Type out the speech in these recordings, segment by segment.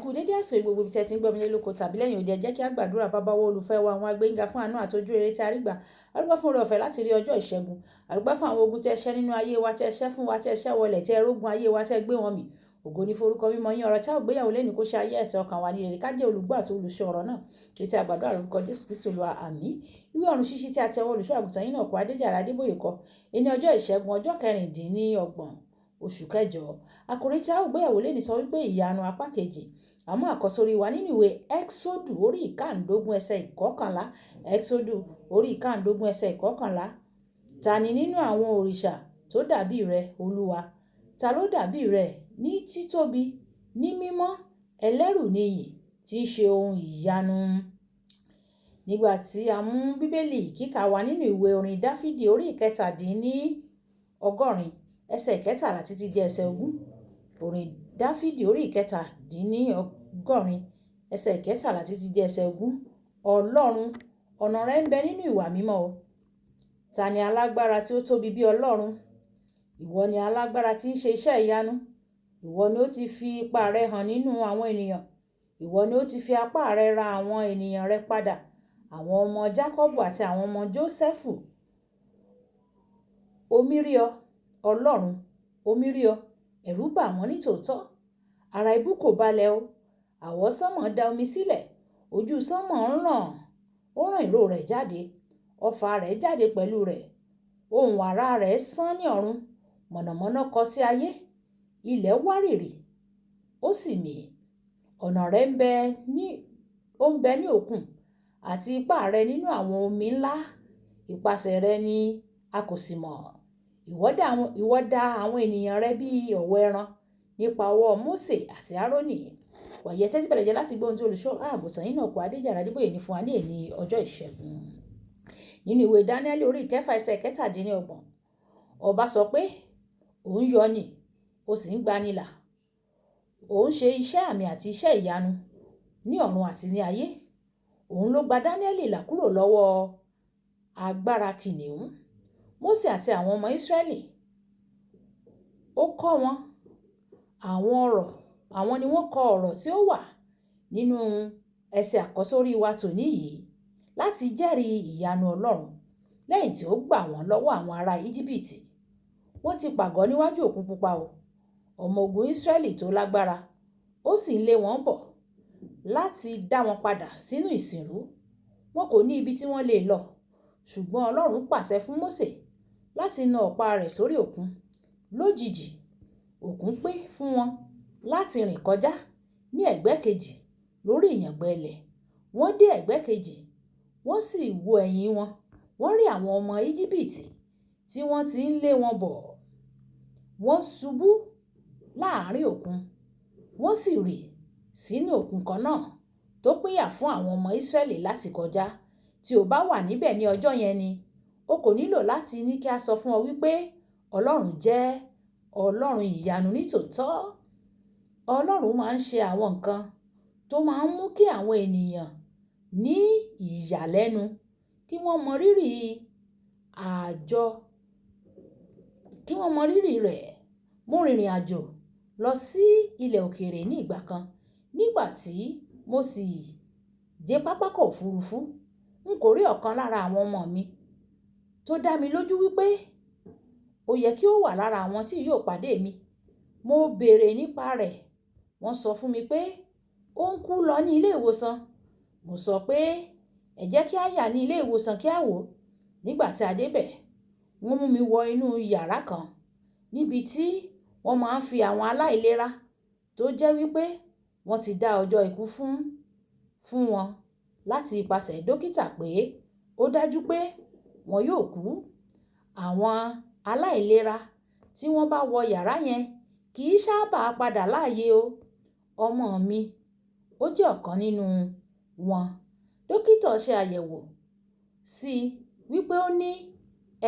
Kú dédé àsìkò gbogbo ibi tẹ́ ti ń gbọ́ mi lé lóko tàbí lẹ́yìn òde, ẹ jẹ́ kí a gbàdúrà. Bàbá wa olùfẹ́ wa, àwọn agbẹ́yìnga fún àánú àti ojú rere tí a rí gbà. A dúpẹ́ fún oore ọ̀fẹ́ láti rí ọjọ́ ìṣẹ́gun. A dúpẹ́ fún àwọn ogun tẹ́ ṣẹ́ nínú ayé wa, tẹ́ ṣẹ́ fún wa, tẹ́ ṣẹ́ wọlẹ̀, tẹ́ rógun ayé wa, tẹ́ gbé wọn mì. Ògo ní forúkọ mímọ́ yín. Ọ̀rọ̀ tí a ò gbéyàwó lẹ́ni kó ṣe ayé ẹ̀sẹ̀ ọkàn wa ní rere, ká jẹ́ olùgbọ́ àti olùṣe ọ̀rọ̀ náà. Èyí tí a gbàdúrà lórúkọ Jésù Kristi Olúwa, àmín. Ìwé ọ̀run ṣíṣí tí a tẹ ọwọ́ olùṣọ́ àgùntàn yín náà kọ Adéjàre Adébóyè kọ. Ẹni ọjọ́ ìṣẹ́gun ọjọ́ 26 oṣù kẹjọ. Àkòrí tí a ò gbéyàwó lẹ́ni sọ wípé ìyanu apá kejì. Àmọ́ àkọ́sórí wa nínú ìwé Ẹ́ksódù orí ìkáǹdógún ẹsẹ̀ ìkọkànlá. Ẹ́ksódù orí ìkáǹdógún ẹsẹ̀ ìkọkànlá. Ta ni nínú àwọn òrìṣà tó dàbí rẹ, Olúwa? Ta ló dàbí rẹ ní títóbi, ní mímọ́, ẹlẹ́rù níyìn, tí í ṣe ohun ìyanu? Nígbà tí a mú Bíbélì kíkà wa nínú ìwé orin Dáfídì orí ìkẹtàdínlọ́gọ́rin ẹsẹ̀ ìkẹtàlá títí di ẹsẹ̀ ogún. Orin Dáfídì orí ìkẹtàdínlọ́gọ́rin ẹsẹ̀ ìkẹtàlá títí di ẹsẹ̀ ogún. Ọlọ́run, ọ̀nà rẹ ń bẹ nínú ìwà mímọ́ o. Ta ni alágbára tí ó tóbi bí Ọlọ́run? Ìwọ ni alágbára tí ń ṣe iṣẹ́ ìyanu. Ìwọ ni ó ti fi ipá rẹ hàn nínú àwọn ènìyàn. Ìwọ ni ó ti fi apá rẹ ra àwọn ènìyàn rẹ padà, àwọn ọmọ Jákọ́bù àti àwọn ọmọ Jósẹ́fù. Omi rí ọ, Ọlọ́run, omi rí ọ, ẹ̀rù bà wọ́n ní tòótọ́. Ara ibú kò balẹ̀ o. Àwọsánmọ̀ da omi sílẹ̀, ojú sánmọ̀ ń ràn, ó rán ìró rẹ̀ jáde, ọfà rẹ̀ jáde pẹ̀lú rẹ̀. Ohùn àrá rẹ̀ sán ní ọ̀run, mọ̀nàmọ́ná kọ sí ayé. Ilẹ̀ wárìrì, ó sì mì. Ọ̀nà rẹ̀ ń bẹ ní òkun, àti ipá rẹ̀ nínú àwọn omi ńlá. Ìpasẹ̀ rẹ̀ ni a kò sì mọ̀. Ìwọ dá àwọn ènìyàn rẹ bí ọ̀wọ́ ẹran nípa ọwọ́ Mósè àti Árónì. Wàyí ẹ tẹ́tí bẹ̀rẹ̀ jẹ́ láti gbọ́ ohun tí olùṣọ́ àgùntàn yín náà kọ Adéjàre Adébóyè ní fún wa ní èní ọjọ́ ìṣẹ́gun. Nínú ìwé Dáníẹ́lì orí ìkẹfà ẹsẹ̀ kẹtàdínlọ́gbọ̀n. Ọba sọ pé òun yọ ni, ó sì ń gbanilà. Òun ṣe iṣẹ́ àmì àti iṣẹ́ ìyanu ní ọ̀run àti ní ayé. Òun ló gba Dáníẹ́lì là kúrò lọ́wọ́ agbára kìnìún. Mósè àti àwọn ọmọ Ísírẹ́lì, ó kọ́ wọn àwọn ni wọ́n kọ ọ̀rọ̀ tí ó wà nínú ẹsẹ̀ àkọ́sórí wa tòní yìí láti jẹ́rìí ìyanu Ọlọ́run lẹ́yìn tí ó gbà wọ́n lọ́wọ́ àwọn ará Íjíbítì. Wọ́n ti pàgọ́ níwájú òkun pupa o. Ọmọ ogun Ísírẹ́lì tó lágbára, ó sì ń lé wọn bọ̀ láti dá wọn padà sínú ìsìnrú. Wọn kò ní ibi tí wọ́n lè lọ, ṣùgbọ́n Ọlọ́run pàṣẹ fún Mósè láti na ọ̀pá rẹ̀ sórí òkun. Lójijì, òkun pín fún wọn láti rìn kọjá ní ẹ̀gbẹ́ kejì lórí ìyàngbẹ ilẹ̀. Wọ́n dé ẹ̀gbẹ́ kejì, wọ́n sì wo ẹ̀yìn wọn. Wọ́n rí àwọn ọmọ Íjíbítì tí wọ́n ti ń lé wọn bọ̀. Wọ́n ṣubú láàárín òkun, wọ́n sì rì sínú òkun kan náà tó pínyà fún àwọn ọmọ Ísírẹ́lì láti kọjá. Tí o bá wà níbẹ̀ ní ọjọ́ yẹn ni, o kò nílò láti ní kí a sọ fún ọ wípé Ọlọ́run jẹ́ Ọlọ́run ìyanu nítòótọ́. Ọlọ́run máa ń ṣe àwọn nǹkan tó máa ń mú kí àwọn ènìyàn ní ìyàlẹ́nu, kí wọ́n mọ rírì rẹ̀. Mo rìnrìn àjò lọ sí ilẹ̀ òkèèrè ní ìgbà kan. Nígbà tí mo sì dé pápákọ̀ òfurufú, n kò rí ọ̀kan lára àwọn ọmọ mi tó dá mi lójú wípé ó yẹ kí ó wà lára àwọn tí yóò pàdé mi. Mo béèrè nípa rẹ̀. Wọ́n sọ fún mi pé ó ń kú lọ ní ilé ìwòsàn. Mo sọ pé ẹ jẹ́ kí a yà ní ilé ìwòsàn kí a wò. Nígbà tí a débẹ̀, wọ́n mú mi wọ inú yàrá kan níbi tí wọ́n máa ń fi àwọn aláìlera tó jẹ́ wípé wọ́n ti dá ọjọ́ ikú fún wọn láti ipasẹ̀ dókítà pé ó dájú pé wọn yóò kú. Àwọn aláìlera tí wọ́n bá wọ yàrá yẹn kì í sábà padà láàyè o. Ọmọ mi, ó jẹ́ ọ̀kan nínú wọn. Dókítà ṣe àyẹ̀wò sí wípé ó ní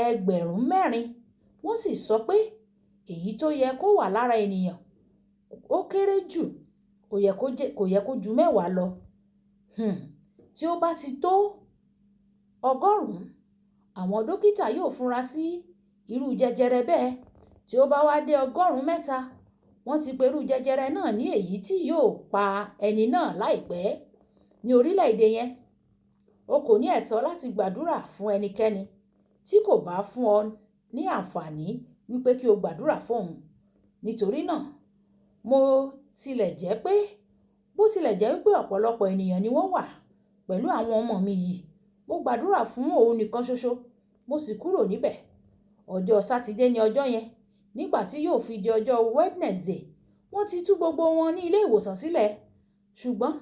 ẹgbẹ̀rún 4. Wọ́n sì sọ pé èyí tó yẹ kó wà lára ènìyàn ó kéré jù, kò yẹ kó ju 10 lọ. Tí ó bá ti tó 100, àwọn dókítà yóò fúnra sí irú jẹjẹrẹ bẹ́ẹ̀. Tí ó bá wá dé 103, wọ́n ti perú jẹjẹrẹ náà ní èyí tí yóò pa ẹni náà láìpẹ́. Ní orílẹ̀-èdè yẹn, o kò ní ẹ̀tọ́ láti gbàdúrà fún ẹnikẹ́ni tí kò bá fún ọ ní àǹfààní wípé kí o gbàdúrà fún òun. Nítorí náà, bó tilẹ̀ jẹ́ wípé ọ̀pọ̀lọpọ̀ ènìyàn ni wọ́n wà pẹ̀lú àwọn ọmọ mi yìí, mo gbàdúrà fún òun nìkan ṣoṣo, mo sì kúrò níbẹ̀. Ọjọ́ Sátidé ni ọjọ́ yẹn. Nígbà tí yóò fi di ọjọ́ Wednesday, wọ́n ti tú gbogbo wọn ní ilé ìwòsàn sílẹ̀. Ṣùgbọ́n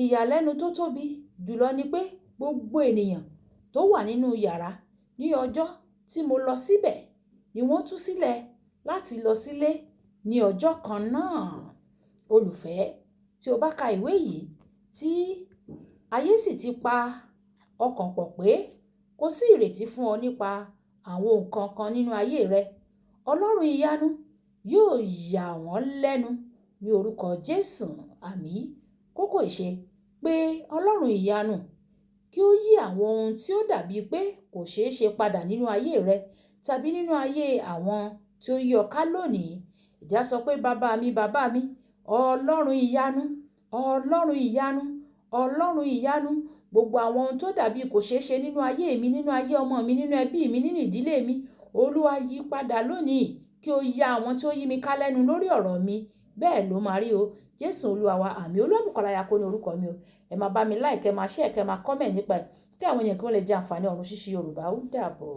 ìyàlẹ́nu tó tóbi jùlọ ni pé gbogbo ènìyàn tó wà nínú yàrá ní ọjọ́ tí mo lọ síbẹ̀ ni wọ́n tú sílẹ̀ láti lọ sílé ní ọjọ́ kan náà. Olùfẹ́, tí o bá ka ìwé yìí tí ayé sì ti pa ọkàn pọ̀ pé kò sí ìrètí fún ọ nípa àwọn nǹkan kan nínú ayé rẹ, Ọlọ́run ìyanu yóò yà wọ́n lẹ́nu ní orúkọ Jésù. Àmín. Kókó ìṣe pé Ọlọ́run ìyanu kí ó yí àwọn ohun tí ó dàbí pé kò ṣeé ṣe padà nínú ayé rẹ tàbí nínú ayé àwọn tí ó yí ọ ká lónìí. Ìjà sọ pé bàbá mi, Ọlọ́run ìyanu, Ọlọ́run ìyanu, Ọlọ́run ìyanu, gbogbo àwọn ohun tó dàbí kò ṣeé ṣe nínú ayé mi, nínú ayé ọmọ mi, nínú ẹbí mi, nínú ìdílé mi, Olúwa yí padà lónìí kí ó yà àwọn tí ó yí mi ká lẹ́nu lórí ọ̀rọ̀ mi. Bẹ́ẹ̀ ló máa rí o. Jésù Olúwa wa. Àmín. Olúwabùkọ́lá Ayako ní orúkọ mi o. Ẹ máa bá mi like, ẹ máa share, ẹ máa comment nípa ẹ̀ kí àwọn ènìyàn kí wọ́n lè jẹ àǹfààní ọ̀run ṣíṣí Yorùbá. Ó dàbọ̀.